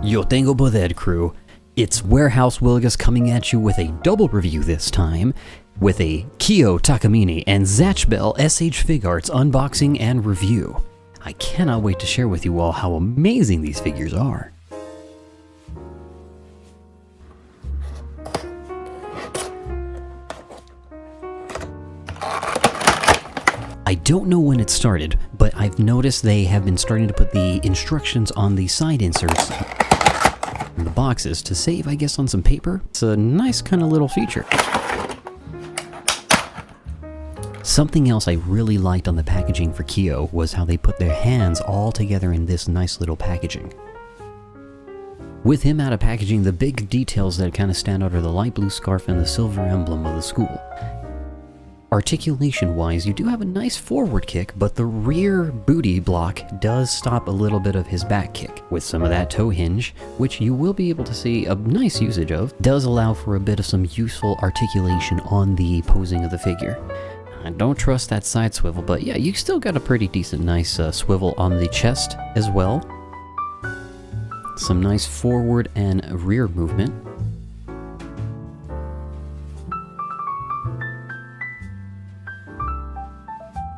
Yo tengo poder, crew. It's Warehouse Wilgus coming at you with a double review this time, with a Kiyo Takamine and Zatch Bell SH Figuarts unboxing and review. I cannot wait to share with you all how amazing these figures are. I don't know when it started, but I've noticed they have been starting to put the instructions on the side inserts in the boxes to save, I guess, on some paper. It's a nice kind of little feature. Something else I really liked on the packaging for Kiyo was how they put their hands all together in this nice little packaging. With him out of packaging, the big details that kind of stand out are the light blue scarf and the silver emblem of the school. Articulation-wise, you do have a nice forward kick, but the rear booty block does stop a little bit of his back kick. With some of that toe hinge, which you will be able to see a nice usage of, does allow for a bit of some useful articulation on the posing of the figure. I don't trust that side swivel, but yeah, you still got a pretty decent nice swivel on the chest as well. Some nice forward and rear movement.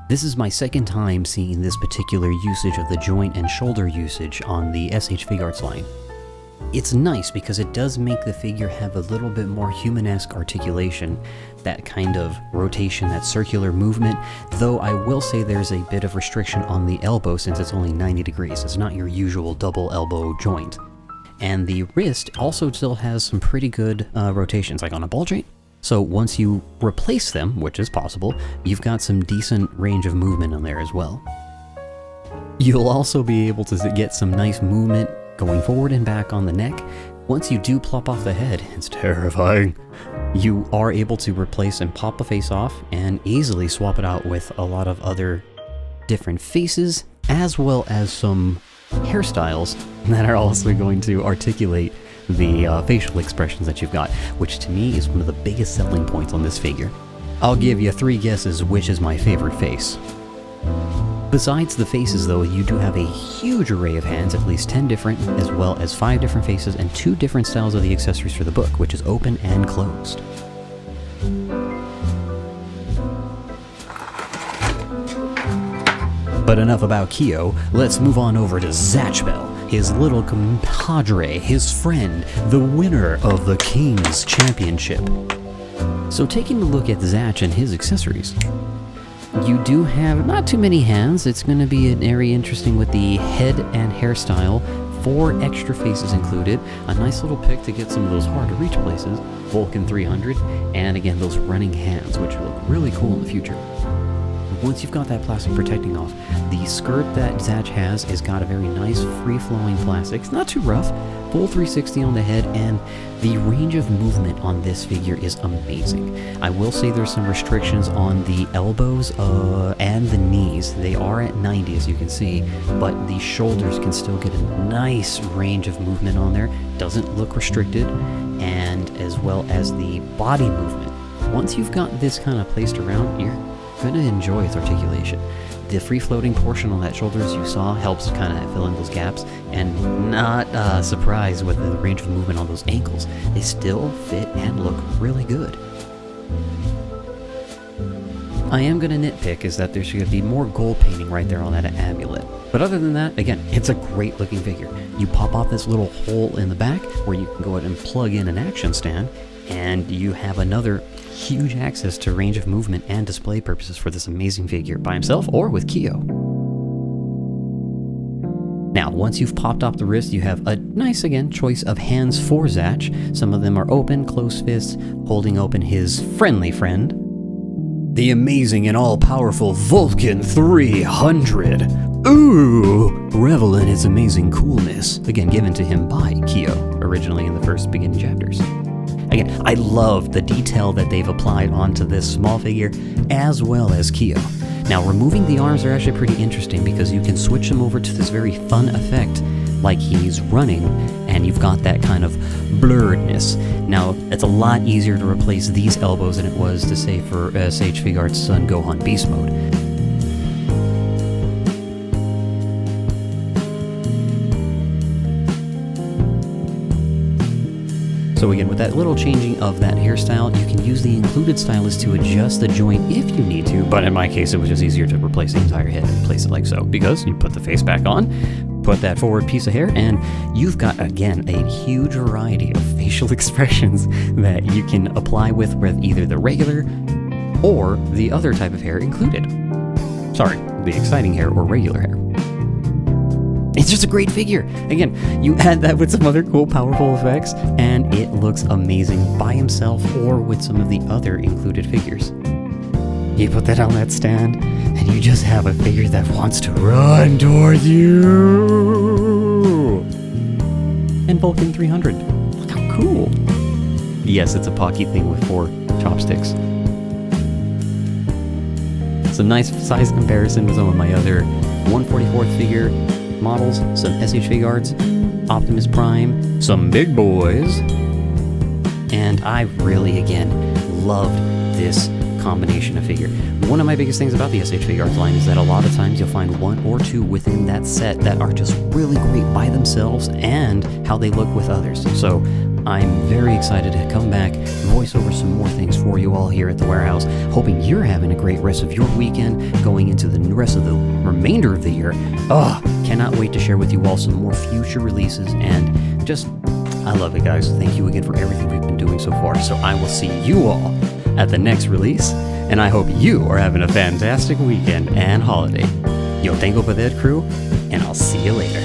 This is my second time seeing this particular usage of the joint and shoulder usage on the SH Figuarts line. It's nice because it does make the figure have a little bit more human-esque articulation, that kind of rotation, that circular movement, though I will say there's a bit of restriction on the elbow since it's only 90 degrees. It's not your usual double elbow joint. And the wrist also still has some pretty good rotations, like on a ball joint. So once you replace them, which is possible, you've got some decent range of movement on there as well. You'll also be able to get some nice movement going forward and back on the neck. Once you do plop off the head, it's terrifying. You are able to replace and pop a face off and easily swap it out with a lot of other different faces, as well as some hairstyles that are also going to articulate the facial expressions that you've got, which to me is one of the biggest selling points on this figure. I'll give you 3 guesses which is my favorite face. Besides the faces though, you do have a huge array of hands, at least 10 different, as well as 5 different faces and 2 different styles of the accessories for the book, which is open and closed. But enough about Kiyo, let's move on over to Zatch Bell, his little compadre, his friend, the winner of the King's Championship. So taking a look at Zatch and his accessories, you do have not too many hands. It's going to be an area interesting with the head and hairstyle, 4 extra faces included, a nice little pick to get some of those hard to reach places, Vulcan 300, and again those running hands, which look really cool in the future. Once you've got that plastic protecting off, the skirt that Zatch has got a very nice free-flowing plastic. It's not too rough, full 360 on the head, and the range of movement on this figure is amazing. I will say there's some restrictions on the elbows and the knees. They are at 90 as you can see, but the shoulders can still get a nice range of movement on there. Doesn't look restricted, and as well as the body movement. Once you've got this kind of placed around, you're gonna enjoy its articulation. The free-floating portion on that shoulder, as you saw, helps kind of fill in those gaps, and not surprised with the range of movement on those ankles. They still fit and look really good. I am gonna nitpick is that there should be more gold painting right there on that amulet. But other than that, again, it's a great looking figure. You pop off this little hole in the back where you can go ahead and plug in an action stand, and you have another huge access to range of movement and display purposes for this amazing figure by himself or with Kiyo. Now, once you've popped off the wrist, you have a nice, again, choice of hands for Zatch. Some of them are open, closed fists, holding open his friendly friend, the amazing and all-powerful Vulcan 300. Ooh! Revel in its amazing coolness. Again, given to him by Kiyo, originally in the first beginning chapters. Again, I love the detail that they've applied onto this small figure, as well as Kiyo. Now, removing the arms are actually pretty interesting because you can switch them over to this very fun effect, like he's running, and you've got that kind of blurredness. Now, it's a lot easier to replace these elbows than it was to say for SH Figuarts' son Gohan Beast Mode. So again, with that little changing of that hairstyle, you can use the included stylus to adjust the joint if you need to, but in my case it was just easier to replace the entire head and place it like so, because you put the face back on, put that forward piece of hair, and you've got, again, a huge variety of facial expressions that you can apply with either the regular or the other type of hair included. Sorry, the exciting hair or regular hair. It's just a great figure. Again, you add that with some other cool, powerful effects, and it looks amazing by himself or with some of the other included figures. You put that on that stand, and you just have a figure that wants to run towards you. And Vulcan 300. Look how cool. Yes, it's a Pocky thing with 4 chopsticks. Some nice size comparison with some of my other 1/44th figure models, some SH Figuarts, Optimus Prime, some big boys, and I really, again, loved this combination of figure. One of my biggest things about the SH Figuarts line is that a lot of times you'll find 1 or 2 within that set that are just really great by themselves and how they look with others. So I'm very excited to come back, voice over some more things for you all here at the warehouse, hoping you're having a great rest of your weekend, going into the rest of the remainder of the year. Cannot wait to share with you all some more future releases, and just, I love it, guys. Thank you again for everything we've been doing so far. So I will see you all at the next release, and I hope you are having a fantastic weekend and holiday. Yo tengo poder, crew, and I'll see you later.